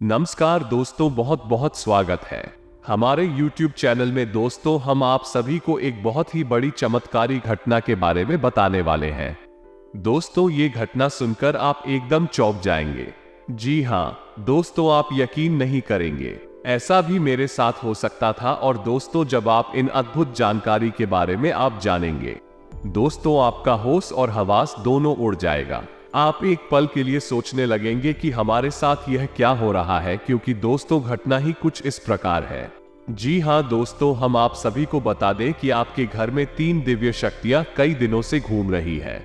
नमस्कार दोस्तों, बहुत बहुत स्वागत है हमारे YouTube चैनल में। दोस्तों, हम आप सभी को एक बहुत ही बड़ी चमत्कारी घटना के बारे में बताने वाले हैं। दोस्तों, ये घटना सुनकर आप एकदम चौंक जाएंगे। जी हाँ दोस्तों, आप यकीन नहीं करेंगे, ऐसा भी मेरे साथ हो सकता था। और दोस्तों, जब आप इन अद्भुत जानकारी के बारे में आप जानेंगे, दोस्तों आपका होश और हवास दोनों उड़ जाएगा। आप एक पल के लिए सोचने लगेंगे कि हमारे साथ यह क्या हो रहा है, क्योंकि दोस्तों घटना ही कुछ इस प्रकार है। जी हाँ दोस्तों, हम आप सभी को बता दें कि आपके घर में 3 दिव्य शक्तियां कई दिनों से घूम रही है।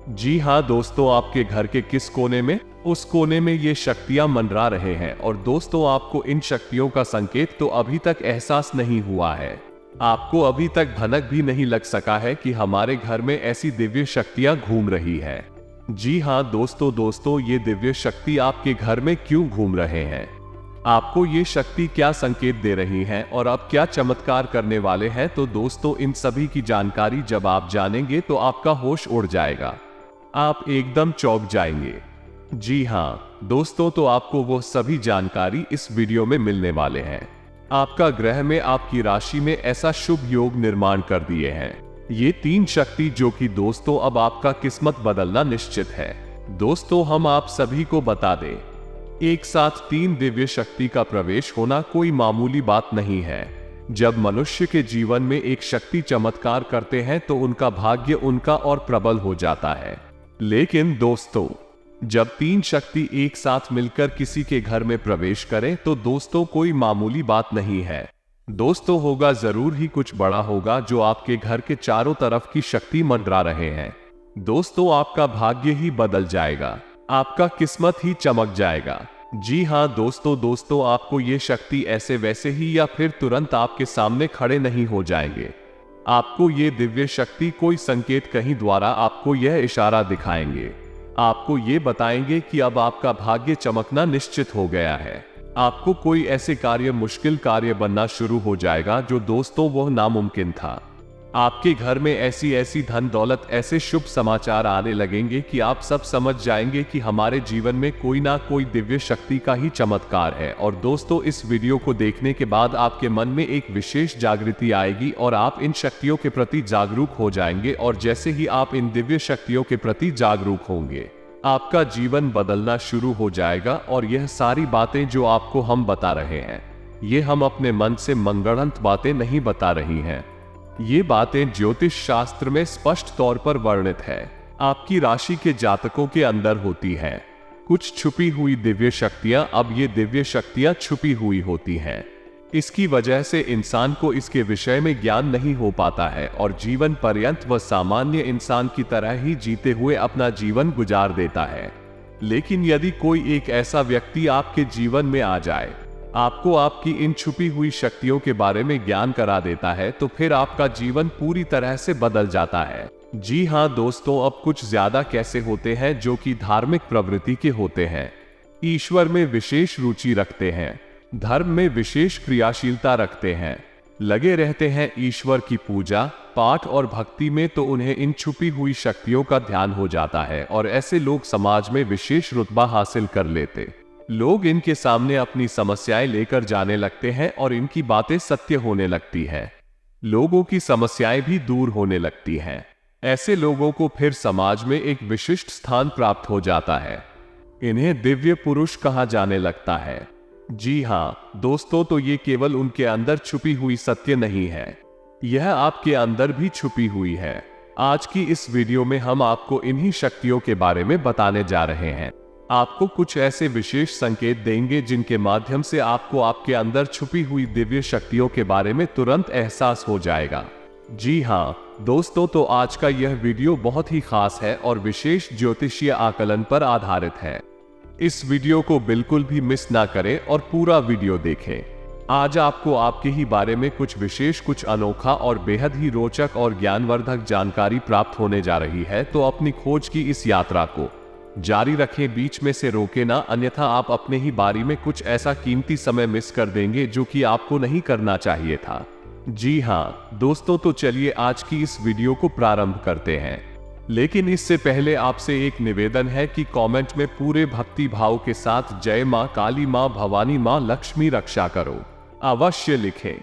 जी हाँ दोस्तों, आपके घर के किस कोने में? उस कोने में ये शक्तियां मंडरा रहे हैं। और दोस्तों, आपको इन शक्तियों का संकेत तो अभी तक एहसास नहीं हुआ है। आपको अभी तक भनक भी नहीं लग सका है कि हमारे घर में ऐसी दिव्य शक्तियां घूम रही है। जी हाँ दोस्तों, ये दिव्य शक्ति आपके घर में क्यों घूम रहे हैं? आपको ये शक्ति क्या संकेत दे रही हैं और अब क्या चमत्कार करने वाले हैं? तो दोस्तों, इन सभी की जानकारी जब आप जानेंगे तो आपका होश उड़ जाएगा, आप एकदम चौंक जाएंगे। जी हाँ दोस्तों, तो आपको वो सभी जानकारी इस वीडियो में मिलने वाले हैं। आपका ग्रह में आपकी राशि में ऐसा शुभ योग निर्माण कर दिए हैं ये 3 शक्ति, जो कि दोस्तों अब आपका किस्मत बदलना निश्चित है। दोस्तों, हम आप सभी को बता दें, एक साथ 3 दिव्य शक्ति का प्रवेश होना कोई मामूली बात नहीं है। जब मनुष्य के जीवन में एक शक्ति चमत्कार करते हैं तो उनका भाग्य उनका और प्रबल हो जाता है। लेकिन दोस्तों, जब 3 शक्ति एक साथ मिलकर किसी के घर में प्रवेश करें तो दोस्तों कोई मामूली बात नहीं है। दोस्तों, होगा जरूर ही कुछ बड़ा होगा, जो आपके घर के चारों तरफ की शक्ति मंडरा रहे हैं। दोस्तों, आपका भाग्य ही बदल जाएगा, आपका किस्मत ही चमक जाएगा। जी हाँ दोस्तों, आपको ये शक्ति ऐसे वैसे ही या फिर तुरंत आपके सामने खड़े नहीं हो जाएंगे। आपको ये दिव्य शक्ति कोई संकेत कहीं द्वारा आपको यह इशारा दिखाएंगे, आपको ये बताएंगे कि अब आपका भाग्य चमकना निश्चित हो गया है। आपको कोई ऐसे कार्य, मुश्किल कार्य बनना शुरू हो जाएगा जो दोस्तों वह नामुमकिन था। आपके घर में ऐसी ऐसी धन दौलत, ऐसे शुभ समाचार आने लगेंगे कि आप सब समझ जाएंगे कि हमारे जीवन में कोई ना कोई दिव्य शक्ति का ही चमत्कार है। और दोस्तों, इस वीडियो को देखने के बाद आपके मन में एक विशेष जागृति आएगी और आप इन शक्तियों के प्रति जागरूक हो जाएंगे। और जैसे ही आप इन दिव्य शक्तियों के प्रति जागरूक होंगे, आपका जीवन बदलना शुरू हो जाएगा। और यह सारी बातें जो आपको हम बता रहे हैं, ये हम अपने मन से मनगढ़ंत बातें नहीं बता रही हैं। ये बातें ज्योतिष शास्त्र में स्पष्ट तौर पर वर्णित है। आपकी राशि के जातकों के अंदर होती हैं कुछ छुपी हुई दिव्य शक्तियां। अब ये दिव्य शक्तियां छुपी हुई होती हैं, इसकी वजह से इंसान को इसके विषय में ज्ञान नहीं हो पाता है और जीवन पर्यंत वह सामान्य इंसान की तरह ही जीते हुए अपना जीवन गुजार देता है। लेकिन यदि कोई एक ऐसा व्यक्ति आपके जीवन में आ जाए, आपको आपकी इन छुपी हुई शक्तियों के बारे में ज्ञान करा देता है, तो फिर आपका जीवन पूरी तरह से बदल जाता है। जी हाँ दोस्तों, अब कुछ ज्यादा कैसे होते हैं जो कि धार्मिक प्रवृत्ति के होते हैं, ईश्वर में विशेष रुचि रखते हैं, धर्म में विशेष क्रियाशीलता रखते हैं, लगे रहते हैं ईश्वर की पूजा पाठ और भक्ति में, तो उन्हें इन छुपी हुई शक्तियों का ध्यान हो जाता है। और ऐसे लोग समाज में विशेष रुतबा हासिल कर लेते। लोग इनके सामने अपनी समस्याएं लेकर जाने लगते हैं और इनकी बातें सत्य होने लगती हैं। लोगों की समस्याएं भी दूर होने लगती हैं। ऐसे लोगों को फिर समाज में एक विशिष्ट स्थान प्राप्त हो जाता है। इन्हें दिव्य पुरुष कहा जाने लगता है। जी हाँ दोस्तों, तो ये केवल उनके अंदर छुपी हुई सत्य नहीं है, यह आपके अंदर भी छुपी हुई है। आज की इस वीडियो में हम आपको इन्हीं शक्तियों के बारे में बताने जा रहे हैं। आपको कुछ ऐसे विशेष संकेत देंगे जिनके माध्यम से आपको आपके अंदर छुपी हुई दिव्य शक्तियों के बारे में तुरंत एहसास हो जाएगा। जी हाँ दोस्तों, तो आज का यह वीडियो बहुत ही खास है और विशेष ज्योतिषीय आकलन पर आधारित है। इस वीडियो को बिल्कुल भी मिस ना करें और पूरा वीडियो देखें। आज आपको आपके ही बारे में कुछ विशेष, कुछ अनोखा और बेहद ही रोचक और ज्ञानवर्धक जानकारी प्राप्त होने जा रही है। तो अपनी खोज की इस यात्रा को जारी रखें, बीच में से रोके ना, अन्यथा आप अपने ही बारे में कुछ ऐसा कीमती समय मिस कर देंगे जो कि आपको नहीं करना चाहिए था। जी हाँ दोस्तों, तो चलिए आज की इस वीडियो को प्रारंभ करते हैं। लेकिन इससे पहले आपसे एक निवेदन है कि कमेंट में पूरे भक्ति भाव के साथ जय मां काली, मां भवानी, मां लक्ष्मी रक्षा करो अवश्य लिखें।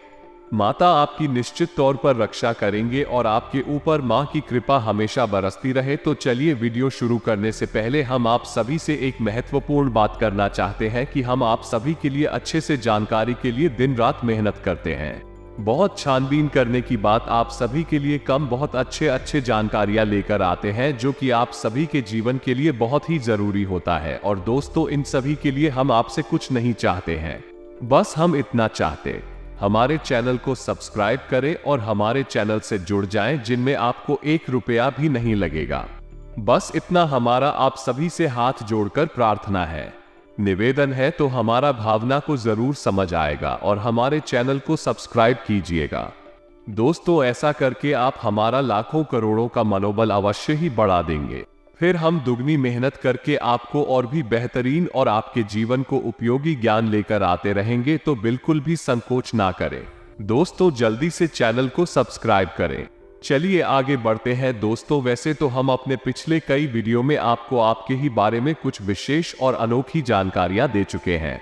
माता आपकी निश्चित तौर पर रक्षा करेंगे और आपके ऊपर मां की कृपा हमेशा बरसती रहे। तो चलिए वीडियो शुरू करने से पहले हम आप सभी से एक महत्वपूर्ण बात करना चाहते हैं कि हम आप सभी के लिए अच्छे से जानकारी के लिए दिन रात मेहनत करते हैं। बहुत छानबीन करने की बात आप सभी के लिए कम बहुत अच्छे जानकारियां लेकर आते हैं जो कि आप सभी के जीवन के लिए बहुत ही जरूरी होता है। और दोस्तों, इन सभी के लिए हम आपसे कुछ नहीं चाहते हैं, बस हम इतना चाहते हमारे चैनल को सब्सक्राइब करें और हमारे चैनल से जुड़ जाएं, जिनमें आपको 1 रुपया भी नहीं लगेगा। बस इतना हमारा आप सभी से हाथ जोड़कर प्रार्थना है, निवेदन है। तो हमारा भावना को जरूर समझ आएगा और हमारे चैनल को सब्सक्राइब कीजिएगा। दोस्तों, ऐसा करके आप हमारा लाखों करोड़ों का मनोबल अवश्य ही बढ़ा देंगे। फिर हम दुगनी मेहनत करके आपको और भी बेहतरीन और आपके जीवन को उपयोगी ज्ञान लेकर आते रहेंगे। तो बिल्कुल भी संकोच ना करें दोस्तों, जल्दी से चैनल को सब्सक्राइब करें। चलिए आगे बढ़ते हैं दोस्तों। वैसे तो हम अपने पिछले कई वीडियो में आपको आपके ही बारे में कुछ विशेष और अनोखी जानकारियां दे चुके हैं,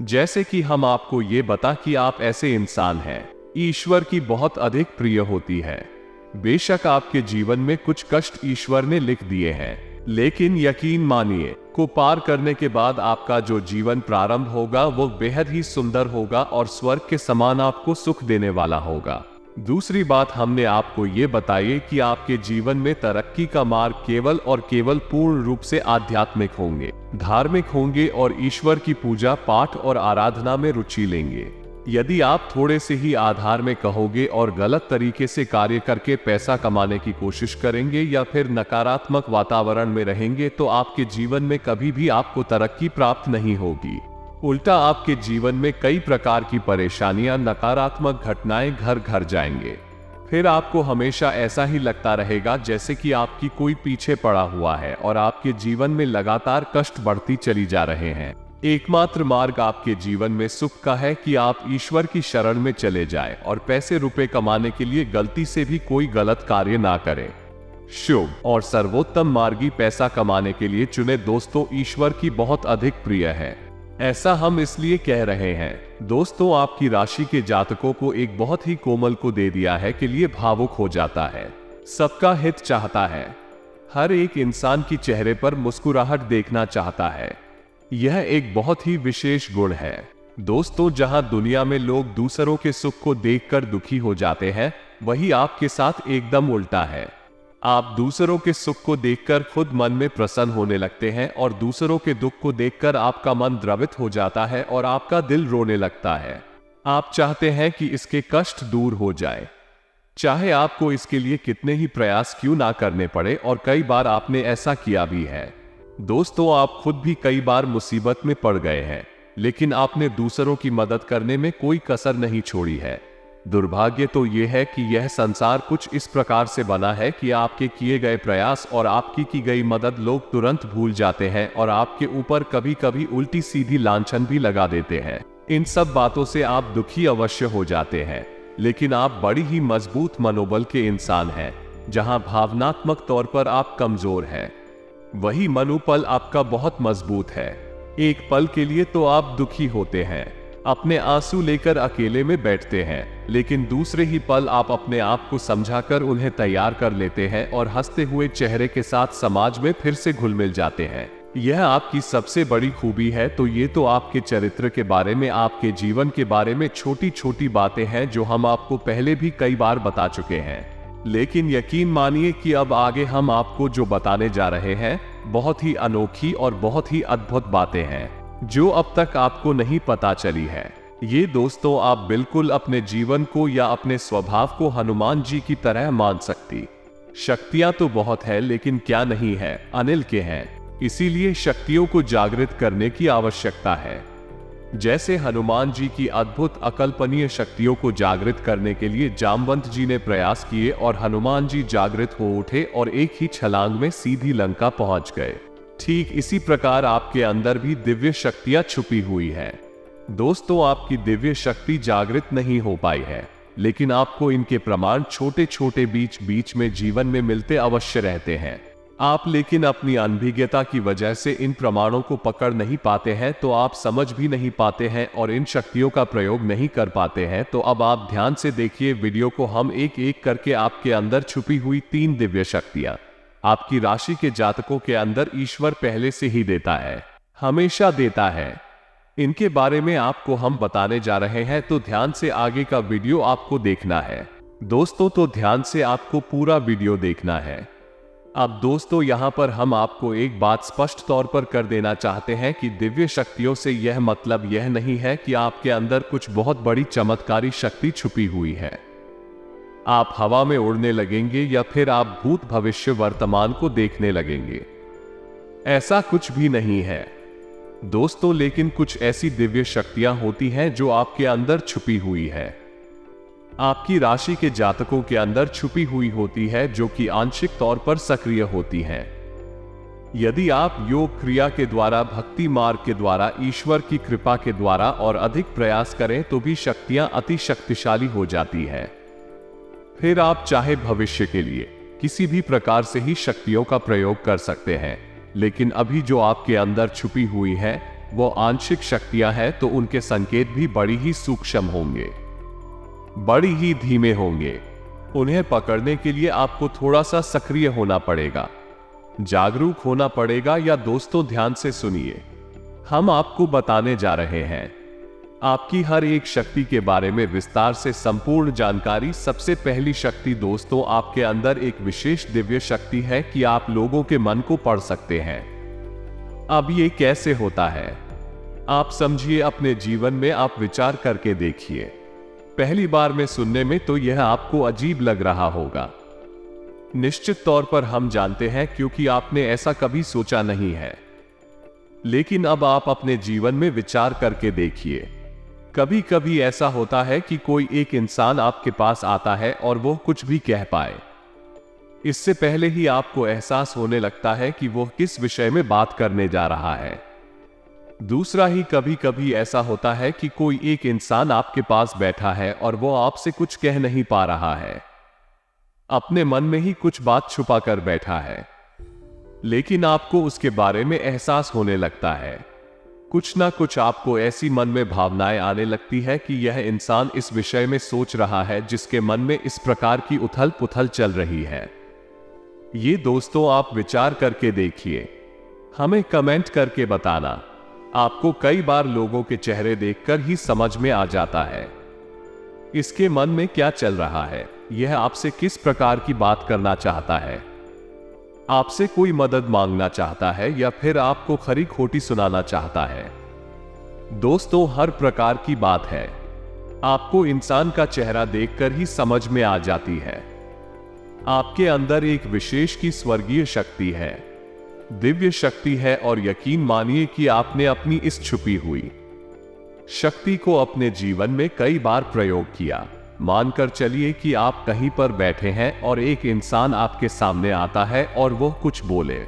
जैसे कि हम आपको ये बता कि आप ऐसे इंसान हैं ईश्वर की बहुत अधिक प्रिय होती है। बेशक आपके जीवन में कुछ कष्ट ईश्वर ने लिख दिए हैं, लेकिन यकीन मानिए को पार करने के बाद आपका जो जीवन प्रारंभ होगा वो बेहद ही सुंदर होगा और स्वर्ग के समान आपको सुख देने वाला होगा। दूसरी बात हमने आपको ये बताई कि आपके जीवन में तरक्की का मार्ग केवल और केवल पूर्ण रूप से आध्यात्मिक होंगे, धार्मिक होंगे और ईश्वर की पूजा पाठ और आराधना में रुचि लेंगे। यदि आप थोड़े से ही आधार में कहोगे और गलत तरीके से कार्य करके पैसा कमाने की कोशिश करेंगे या फिर नकारात्मक वातावरण में रहेंगे तो आपके जीवन में कभी भी आपको तरक्की प्राप्त नहीं होगी। उल्टा आपके जीवन में कई प्रकार की परेशानियां, नकारात्मक घटनाएं घर घर जाएंगे। फिर आपको हमेशा ऐसा ही लगता रहेगा जैसे कि आपकी कोई पीछे पड़ा हुआ है और आपके जीवन में लगातार कष्ट बढ़ती चली जा रहे हैं। एकमात्र मार्ग आपके जीवन में सुख का है कि आप ईश्वर की शरण में चले जाएं और पैसे रुपए कमाने के लिए गलती से भी कोई गलत कार्य ना करें। शुभ और सर्वोत्तम मार्गी पैसा कमाने के लिए चुने दोस्तों ईश्वर की बहुत अधिक प्रिय है। ऐसा हम इसलिए कह रहे हैं दोस्तों, आपकी राशि के जातकों को एक बहुत ही कोमल को दे दिया है के लिए भावुक हो जाता है, सबका हित चाहता है, हर एक इंसान की चेहरे पर मुस्कुराहट देखना चाहता है। यह एक बहुत ही विशेष गुण है दोस्तों। जहां दुनिया में लोग दूसरों के सुख को देखकर दुखी हो जाते हैं, वही आपके साथ एकदम उल्टा है। आप दूसरों के सुख को देखकर खुद मन में प्रसन्न होने लगते हैं और दूसरों के दुख को देखकर आपका मन द्रवित हो जाता है और आपका दिल रोने लगता है। आप चाहते हैं कि इसके कष्ट दूर हो जाए, चाहे आपको इसके लिए कितने ही प्रयास क्यों ना करने पड़े, और कई बार आपने ऐसा किया भी है दोस्तों। आप खुद भी कई बार मुसीबत में पड़ गए हैं, लेकिन आपने दूसरों की मदद करने में कोई कसर नहीं छोड़ी है। दुर्भाग्य तो यह है कि यह संसार कुछ इस प्रकार से बना है कि आपके किए गए प्रयास और आपकी की गई मदद लोग तुरंत भूल जाते हैं और आपके ऊपर कभी कभी उल्टी सीधी लांछन भी लगा देते हैं। इन सब बातों से आप दुखी अवश्य हो जाते हैं, लेकिन आप बड़ी ही मजबूत मनोबल के इंसान हैं। जहां भावनात्मक तौर पर आप कमजोर हैं, वही मनोबल आपका बहुत मजबूत है। एक पल के लिए तो आप दुखी होते हैं, अपने आंसू लेकर अकेले में बैठते हैं, लेकिन दूसरे ही पल आप अपने आप को समझाकर उन्हें तैयार कर लेते हैं और हंसते हुए चेहरे के साथ समाज में फिर से घुल मिल जाते हैं। यह आपकी सबसे बड़ी खूबी है। तो ये तो आपके चरित्र के बारे में, आपके जीवन के बारे में छोटी छोटी बातें हैं जो हम आपको पहले भी कई बार बता चुके हैं, लेकिन यकीन मानिए कि अब आगे हम आपको जो बताने जा रहे हैं बहुत ही अनोखी और बहुत ही अद्भुत बातें हैं जो अब तक आपको नहीं पता चली है। ये दोस्तों, आप बिल्कुल अपने जीवन को या अपने स्वभाव को हनुमान जी की तरह मान सकती। शक्तियां तो बहुत है, लेकिन क्या नहीं है, अनिल के हैं। इसीलिए शक्तियों को जागृत करने की आवश्यकता है। जैसे हनुमान जी की अद्भुत अकल्पनीय शक्तियों को जागृत करने के लिए जामवंत जी ने प्रयास किए और हनुमान जी जागृत हो उठे और एक ही छलांग में सीधी लंका पहुंच गए। ठीक इसी प्रकार आपके अंदर भी दिव्य शक्तियां छुपी हुई है। दोस्तों, आपकी दिव्य शक्ति जागृत नहीं हो पाई है, लेकिन आपको इनके प्रमाण छोटे छोटे बीच बीच में जीवन में मिलते अवश्य रहते हैं। आप लेकिन अपनी अनभिज्ञता की वजह से इन प्रमाणों को पकड़ नहीं पाते हैं, तो आप समझ भी नहीं पाते हैं और इन शक्तियों का प्रयोग नहीं कर पाते हैं। तो अब आप ध्यान से देखिए वीडियो को। हम एक एक करके आपके अंदर छुपी हुई 3 दिव्य शक्तियां आपकी राशि के जातकों के अंदर ईश्वर पहले से ही देता है, हमेशा देता है। इनके बारे में आपको हम बताने जा रहे हैं, तो ध्यान से आगे का वीडियो आपको देखना है दोस्तों। तो ध्यान से आपको पूरा वीडियो देखना है। अब दोस्तों यहां पर हम आपको एक बात स्पष्ट तौर पर कर देना चाहते हैं कि दिव्य शक्तियों से यह मतलब यह नहीं है कि आपके अंदर कुछ बहुत बड़ी चमत्कारी शक्ति छुपी हुई है, आप हवा में उड़ने लगेंगे या फिर आप भूत भविष्य वर्तमान को देखने लगेंगे। ऐसा कुछ भी नहीं है दोस्तों। लेकिन कुछ ऐसी दिव्य शक्तियां होती हैं जो आपके अंदर छुपी हुई है, आपकी राशि के जातकों के अंदर छुपी हुई होती है, जो कि आंशिक तौर पर सक्रिय होती हैं। यदि आप योग क्रिया के द्वारा, भक्ति मार्ग के द्वारा, ईश्वर की कृपा के द्वारा और अधिक प्रयास करें तो भी शक्तियां अति शक्तिशाली हो जाती हैं। फिर आप चाहे भविष्य के लिए किसी भी प्रकार से ही शक्तियों का प्रयोग कर सकते हैं, लेकिन अभी जो आपके अंदर छुपी हुई है वो आंशिक शक्तियां हैं, तो उनके संकेत भी बड़ी ही सूक्ष्म होंगे, बड़ी ही धीमे होंगे। उन्हें पकड़ने के लिए आपको थोड़ा सा सक्रिय होना पड़ेगा, जागरूक होना पड़ेगा। या दोस्तों ध्यान से सुनिए, हम आपको बताने जा रहे हैं आपकी हर एक शक्ति के बारे में विस्तार से संपूर्ण जानकारी। सबसे पहली शक्ति दोस्तों, आपके अंदर एक विशेष दिव्य शक्ति है कि आप लोगों के मन को पढ़ सकते हैं। अब ये कैसे होता है आप समझिए, अपने जीवन में आप विचार करके देखिए। पहली बार में सुनने में तो यह आपको अजीब लग रहा होगा, निश्चित तौर पर हम जानते हैं, क्योंकि आपने ऐसा कभी सोचा नहीं है। लेकिन अब आप अपने जीवन में विचार करके देखिए। कभी कभी ऐसा होता है कि कोई एक इंसान आपके पास आता है और वो कुछ भी कह पाए, इससे पहले ही आपको एहसास होने लगता है कि वो किस विषय में बात करने जा रहा है। दूसरा ही कभी कभी ऐसा होता है कि कोई एक इंसान आपके पास बैठा है और वो आपसे कुछ कह नहीं पा रहा है, अपने मन में ही कुछ बात छुपा कर बैठा है, लेकिन आपको उसके बारे में एहसास होने लगता है। कुछ ना कुछ आपको ऐसी मन में भावनाएं आने लगती है कि यह इंसान इस विषय में सोच रहा है, जिसके मन में इस प्रकार की उथल पुथल चल रही है। ये दोस्तों आप विचार करके देखिए, हमें कमेंट करके बताना। आपको कई बार लोगों के चेहरे देखकर ही समझ में आ जाता है इसके मन में क्या चल रहा है, यह आपसे किस प्रकार की बात करना चाहता है, आपसे कोई मदद मांगना चाहता है या फिर आपको खरी खोटी सुनाना चाहता है। दोस्तों हर प्रकार की बात है आपको इंसान का चेहरा देखकर ही समझ में आ जाती है। आपके अंदर एक विशेष की स्वर्गीय शक्ति है, दिव्य शक्ति है, और यकीन मानिए कि आपने अपनी इस छुपी हुई शक्ति को अपने जीवन में कई बार प्रयोग किया। मानकर चलिए कि आप कहीं पर बैठे हैं और एक इंसान आपके सामने आता है और वो कुछ बोले,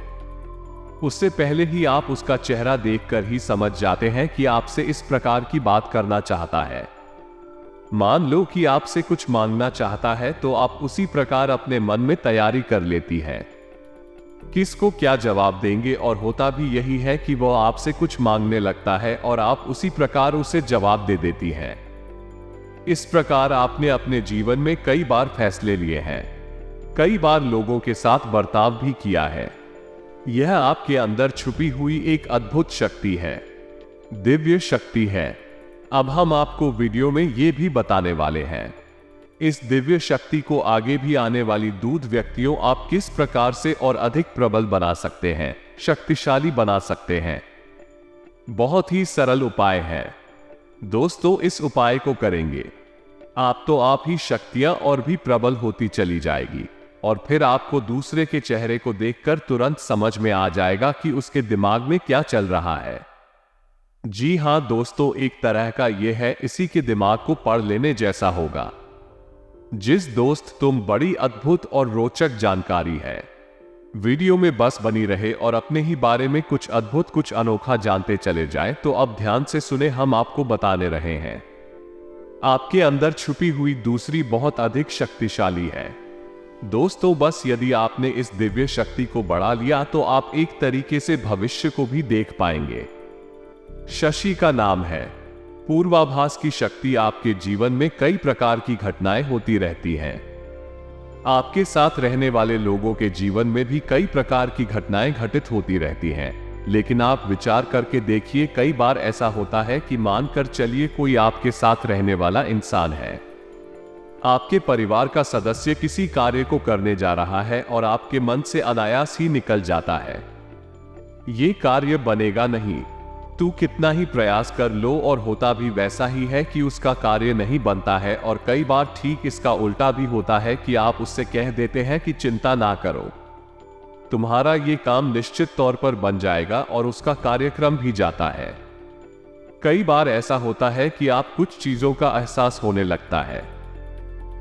उससे पहले ही आप उसका चेहरा देखकर ही समझ जाते हैं कि आपसे इस प्रकार की बात करना चाहता है। मान लो कि आपसे कुछ मांगना चाहता है, तो आप उसी प्रकार अपने मन में तैयारी कर लेती है किसको क्या जवाब देंगे, और होता भी यही है कि वो आपसे कुछ मांगने लगता है और आप उसी प्रकार उसे जवाब दे देती हैं। इस प्रकार आपने अपने जीवन में कई बार फैसले लिए हैं, कई बार लोगों के साथ बर्ताव भी किया है। यह आपके अंदर छुपी हुई एक अद्भुत शक्ति है, दिव्य शक्ति है। अब हम आपको वीडियो में ये भी बताने वाले हैं इस दिव्य शक्ति को आगे भी आने वाली दूत व्यक्तियों आप किस प्रकार से और अधिक प्रबल बना सकते हैं, शक्तिशाली बना सकते हैं। बहुत ही सरल उपाय है दोस्तों, इस उपाय को करेंगे आप ही शक्तियां और भी प्रबल होती चली जाएगी, और फिर आपको दूसरे के चेहरे को देखकर तुरंत समझ में आ जाएगा कि उसके दिमाग में क्या चल रहा है। जी हां दोस्तों, एक तरह का यह है इसी के दिमाग को पढ़ लेने जैसा होगा। जिस दोस्त तुम बड़ी अद्भुत और रोचक जानकारी है, वीडियो में बस बनी रहे और अपने ही बारे में कुछ अद्भुत कुछ अनोखा जानते चले जाएं। तो अब ध्यान से सुने, हम आपको बताने रहे हैं आपके अंदर छुपी हुई दूसरी बहुत अधिक शक्तिशाली है दोस्तों बस यदि आपने इस दिव्य शक्ति को बढ़ा लिया तो आप एक तरीके से भविष्य को भी देख पाएंगे। शशि का नाम है। पूर्वाभास की शक्ति आपके जीवन में कई प्रकार की घटनाएं होती रहती हैं। आपके साथ रहने वाले लोगों के जीवन में भी कई प्रकार की घटनाएं घटित होती रहती हैं, लेकिन आप विचार करके देखिए, कई बार ऐसा होता है कि मानकर चलिए कोई आपके साथ रहने वाला इंसान है, आपके परिवार का सदस्य किसी कार्य को करने जा रहा है और आपके मन से अनायास ही निकल जाता है, ये कार्य बनेगा नहीं, तू कितना ही प्रयास कर लो, और होता भी वैसा ही है कि उसका कार्य नहीं बनता है। और कई बार ठीक इसका उल्टा भी होता है कि आप उससे कह देते हैं कि चिंता ना करो, तुम्हारा ये काम निश्चित तौर पर बन जाएगा, और उसका कार्यक्रम भी जाता है। कई बार ऐसा होता है कि आप कुछ चीजों का एहसास होने लगता है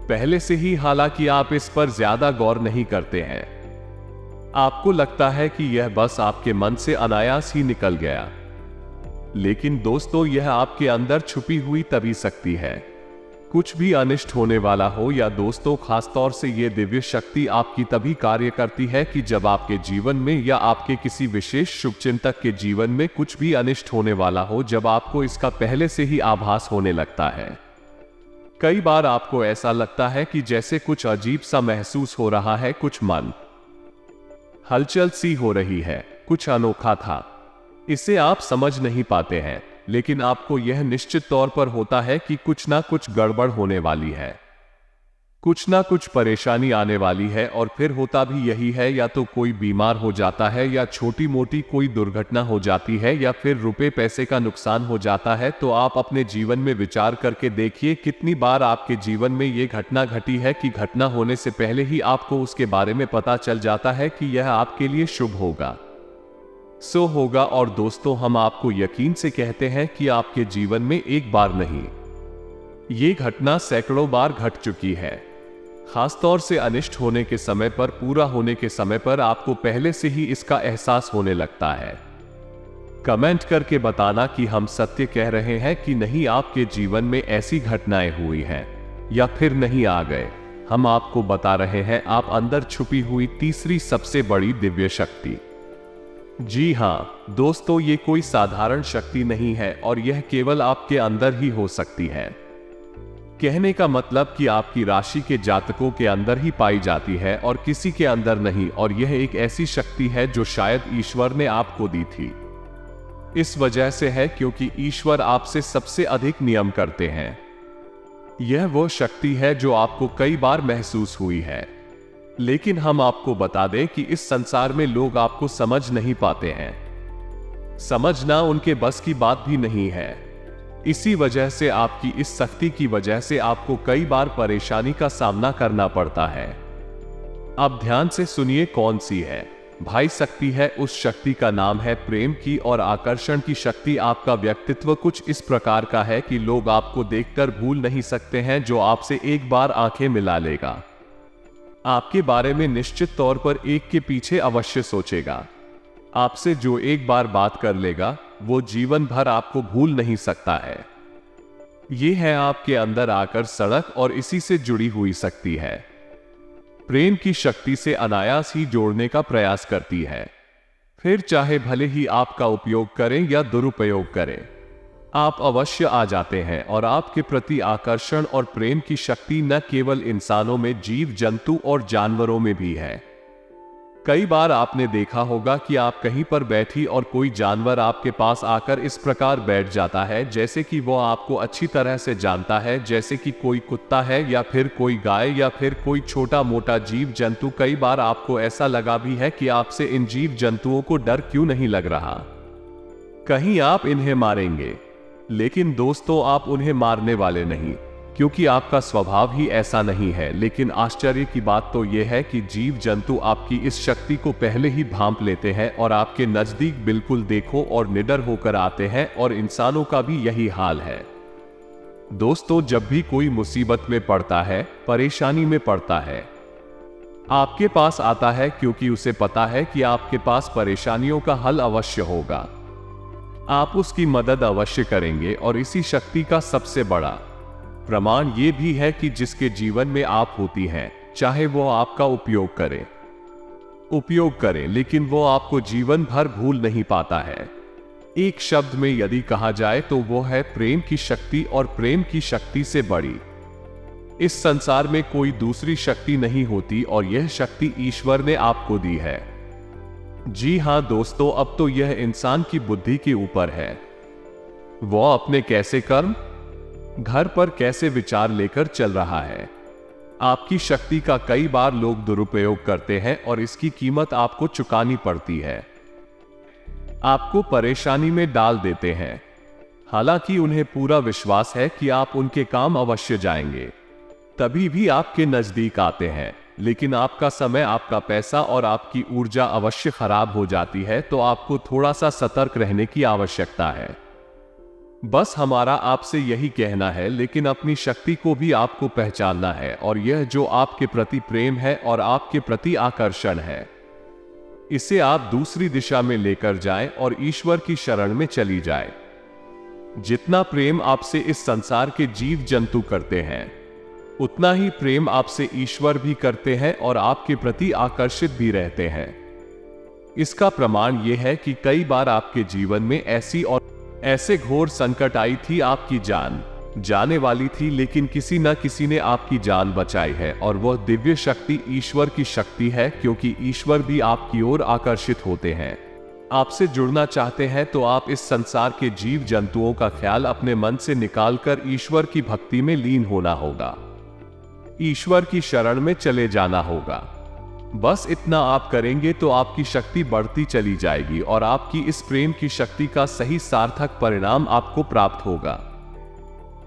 पहले से ही, हालांकि आप इस पर ज्यादा गौर नहीं करते हैं। आपको लगता है कि यह बस आपके मन से अनायास ही निकल गया, लेकिन दोस्तों यह आपके अंदर छुपी हुई तभी शक्ति है। कुछ भी अनिष्ट होने वाला हो या दोस्तों, खासतौर से यह दिव्य शक्ति आपकी तभी कार्य करती है कि जब आपके जीवन में या आपके किसी विशेष शुभचिंतक के जीवन में कुछ भी अनिष्ट होने वाला हो, जब आपको इसका पहले से ही आभास होने लगता है। कई बार आपको ऐसा लगता है कि जैसे कुछ अजीब सा महसूस हो रहा है, कुछ मन हलचल सी हो रही है, कुछ अनोखा था, इसे आप समझ नहीं पाते हैं, लेकिन आपको यह निश्चित तौर पर होता है कि कुछ ना कुछ गड़बड़ होने वाली है, कुछ ना कुछ परेशानी आने वाली है। और फिर होता भी यही है, या तो कोई बीमार हो जाता है, या छोटी मोटी कोई दुर्घटना हो जाती है, या फिर रुपए पैसे का नुकसान हो जाता है। तो आप अपने जीवन में विचार करके देखिए, कितनी बार आपके जीवन में यह घटना घटी है कि घटना होने से पहले ही आपको उसके बारे में पता चल जाता है कि यह आपके लिए शुभ होगा, सो होगा। और दोस्तों, हम आपको यकीन से कहते हैं कि आपके जीवन में एक बार नहीं, ये घटना सैकड़ों बार घट चुकी है। खासतौर से अनिष्ट होने के समय पर, पूरा होने के समय पर आपको पहले से ही इसका एहसास होने लगता है। कमेंट करके बताना कि हम सत्य कह रहे हैं कि नहीं, आपके जीवन में ऐसी घटनाएं हुई हैं या फिर नहीं आ गए। हम आपको बता रहे हैं आप अंदर छुपी हुई तीसरी सबसे बड़ी दिव्य शक्ति। जी हाँ दोस्तों, ये कोई साधारण शक्ति नहीं है, और यह केवल आपके अंदर ही हो सकती है। कहने का मतलब कि आपकी राशि के जातकों के अंदर ही पाई जाती है और किसी के अंदर नहीं। और यह एक ऐसी शक्ति है जो शायद ईश्वर ने आपको दी थी। इस वजह से है क्योंकि ईश्वर आपसे सबसे अधिक नियम करते हैं। यह वो शक्ति है जो आपको कई बार महसूस हुई है, लेकिन हम आपको बता दें कि इस संसार में लोग आपको समझ नहीं पाते हैं। समझना उनके बस की बात भी नहीं है। इसी वजह से आपकी इस शक्ति की वजह से आपको कई बार परेशानी का सामना करना पड़ता है। अब ध्यान से सुनिए कौन सी है। भाई शक्ति है, उस शक्ति का नाम है प्रेम की और आकर्षण की शक्ति। आपका व्यक्तित्व कुछ इस प्रकार का है कि लोग आपको देखकर भूल नहीं सकते हैं, जो आपसे एक बार आंखें मिला लेगा, आपके बारे में निश्चित तौर पर एक के पीछे अवश्य सोचेगा, आपसे जो एक बार बात कर लेगा वो जीवन भर आपको भूल नहीं सकता है। ये है आपके अंदर आकर सड़क और इसी से जुड़ी हुई शक्ति है। प्रेम की शक्ति से अनायास ही जोड़ने का प्रयास करती है, फिर चाहे भले ही आपका उपयोग करें या दुरुपयोग करें, आप अवश्य आ जाते हैं। और आपके प्रति आकर्षण और प्रेम की शक्ति न केवल इंसानों में, जीव जंतु और जानवरों में भी है। कई बार आपने देखा होगा कि आप कहीं पर बैठी और कोई जानवर आपके पास आकर इस प्रकार बैठ जाता है जैसे कि वो आपको अच्छी तरह से जानता है, जैसे कि कोई कुत्ता है या फिर कोई गाय या फिर कोई छोटा मोटा जीव जंतु। कई बार आपको ऐसा लगा भी है कि आपसे इन जीव जंतुओं को डर क्यों नहीं लग रहा, कहीं आप इन्हें मारेंगे। लेकिन दोस्तों, आप उन्हें मारने वाले नहीं, क्योंकि आपका स्वभाव ही ऐसा नहीं है। लेकिन आश्चर्य की बात तो यह है कि जीव जंतु आपकी इस शक्ति को पहले ही भांप लेते हैं और आपके नजदीक बिल्कुल देखो और निडर होकर आते हैं। और इंसानों का भी यही हाल है। दोस्तों, जब भी कोई मुसीबत में पड़ता है, परेशानी में पड़ता है, आपके पास आता है क्योंकि उसे पता है कि आपके पास परेशानियों का हल अवश्य होगा, आप उसकी मदद अवश्य करेंगे। और इसी शक्ति का सबसे बड़ा प्रमाण यह भी है कि जिसके जीवन में आप होती हैं, चाहे वो आपका उपयोग करे, लेकिन वो आपको जीवन भर भूल नहीं पाता है। एक शब्द में यदि कहा जाए तो वो है प्रेम की शक्ति, और प्रेम की शक्ति से बड़ी इस संसार में कोई दूसरी शक्ति नहीं होती, और यह शक्ति ईश्वर ने आपको दी है। जी हां दोस्तों, अब तो यह इंसान की बुद्धि के ऊपर है, वो अपने कैसे कर्म, घर पर कैसे विचार लेकर चल रहा है। आपकी शक्ति का कई बार लोग दुरुपयोग करते हैं और इसकी कीमत आपको चुकानी पड़ती है। आपको परेशानी में डाल देते हैं, हालांकि उन्हें पूरा विश्वास है कि आप उनके काम अवश्य जाएंगे, तभी भी आपके नजदीक आते हैं, लेकिन आपका समय, आपका पैसा और आपकी ऊर्जा अवश्य खराब हो जाती है। तो आपको थोड़ा सा सतर्क रहने की आवश्यकता है। बस हमारा आपसे यही कहना है, लेकिन अपनी शक्ति को भी आपको पहचानना है, और यह जो आपके प्रति प्रेम है और आपके प्रति आकर्षण है, इसे आप दूसरी दिशा में लेकर जाएं और ईश्वर की शरण में चली जाए। जितना प्रेम आपसे इस संसार के जीव जंतु करते हैं, उतना ही प्रेम आपसे ईश्वर भी करते हैं और आपके प्रति आकर्षित भी रहते हैं। इसका प्रमाण यह है कि कई बार आपके जीवन में ऐसे घोर संकट आई थी, आपकी जान जाने वाली थी, लेकिन किसी न किसी ने आपकी जान बचाई है, और वह दिव्य शक्ति ईश्वर की शक्ति है, क्योंकि ईश्वर भी आपकी ओर आकर्षित होते हैं। आपसे जुड़ना चाहते हैं तो आप इस संसार के जीव जंतुओं का ख्याल अपने मन से निकालकर ईश्वर की भक्ति में लीन होना होगा, ईश्वर की शरण में चले जाना होगा। बस इतना आप करेंगे तो आपकी शक्ति बढ़ती चली जाएगी, और आपकी इस प्रेम की शक्ति का सही सार्थक परिणाम आपको प्राप्त होगा।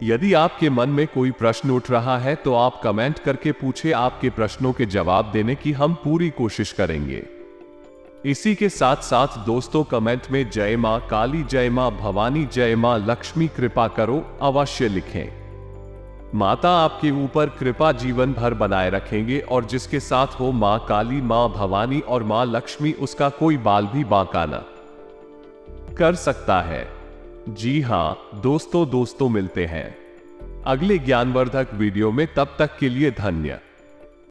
यदि आपके मन में कोई प्रश्न उठ रहा है तो आप कमेंट करके पूछे, आपके प्रश्नों के जवाब देने की हम पूरी कोशिश करेंगे। इसी के साथ साथ दोस्तों, कमेंट में जय मां काली, जय मां भवानी, जय मां लक्ष्मी कृपा करो अवश्य लिखें। माता आपके ऊपर कृपा जीवन भर बनाए रखेंगे, और जिसके साथ हो मां काली, मां भवानी और मां लक्ष्मी, उसका कोई बाल भी बांका न कर सकता है। जी हां दोस्तों मिलते हैं अगले ज्ञानवर्धक वीडियो में, तब तक के लिए धन्य।